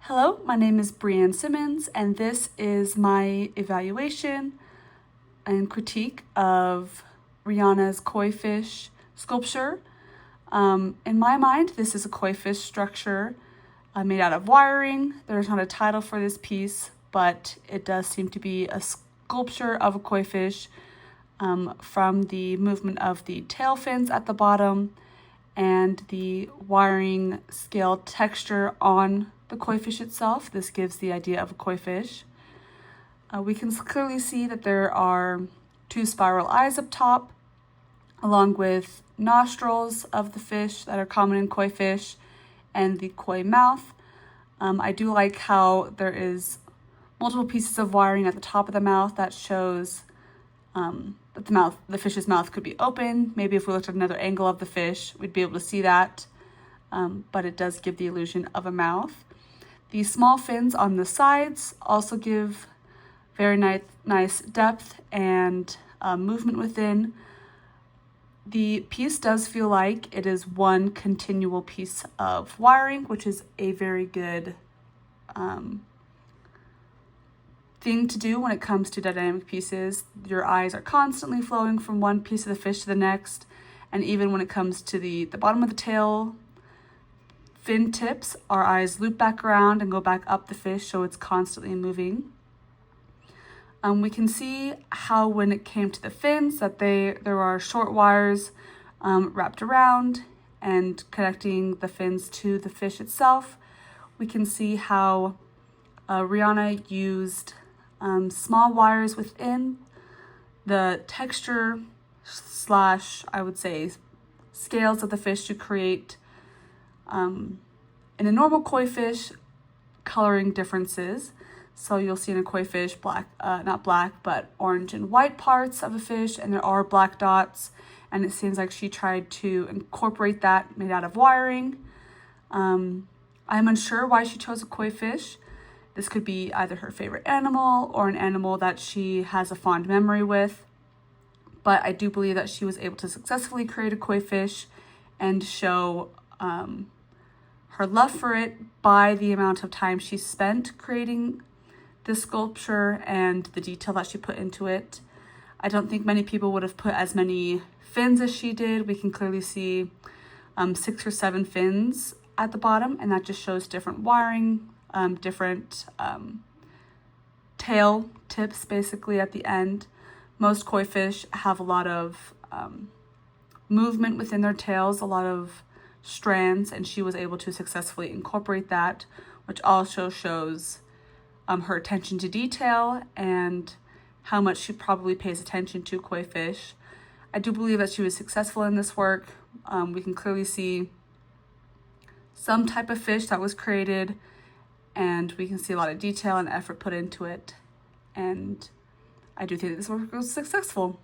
Hello, my name is Brianne Simmons, and this is my evaluation and critique of Rihanna's koi fish sculpture. In my mind, this is a koi fish structure made out of wiring. There's not a title for this piece, but it does seem to be a sculpture of a koi fish from the movement of the tail fins at the bottom and the wiring scale texture on the koi fish itself. This gives the idea of a koi fish. We can clearly see that there are two spiral eyes up top, along with nostrils of the fish that are common in koi fish, and the koi mouth. I do like how there is multiple pieces of wiring at the top of the mouth that shows that the fish's mouth could be open. Maybe if we looked at another angle of the fish, we'd be able to see that, but it does give the illusion of a mouth. The small fins on the sides also give very nice depth and movement within. The piece does feel like it is one continual piece of wiring, which is a very good thing to do when it comes to dynamic pieces. Your eyes are constantly flowing from one piece of the fish to the next, and even when it comes to the bottom of the tail fin tips, our eyes loop back around and go back up the fish, so it's constantly moving. We can see how when it came to the fins that there are short wires wrapped around and connecting the fins to the fish itself. We can see how Rihanna used small wires within the texture / I would say scales of the fish to create in a normal koi fish coloring differences. So you'll see in a koi fish not black, but orange and white parts of the fish, and there are black dots, and it seems like she tried to incorporate that made out of wiring. I'm unsure why she chose a koi fish. This could be either her favorite animal or an animal that she has a fond memory with, but I do believe that she was able to successfully create a koi fish and show her love for it by the amount of time she spent creating this sculpture and the detail that she put into it. I don't think many people would have put as many fins as she did. We can clearly see 6 or 7 fins at the bottom, and that just shows different wiring, different tail tips basically at the end. Most koi fish have a lot of movement within their tails, a lot of strands, and she was able to successfully incorporate that, which also shows her attention to detail and how much she probably pays attention to koi fish. I do believe that she was successful in this work. We can clearly see some type of fish that was created, and we can see a lot of detail and effort put into it. And I do think that this work was successful.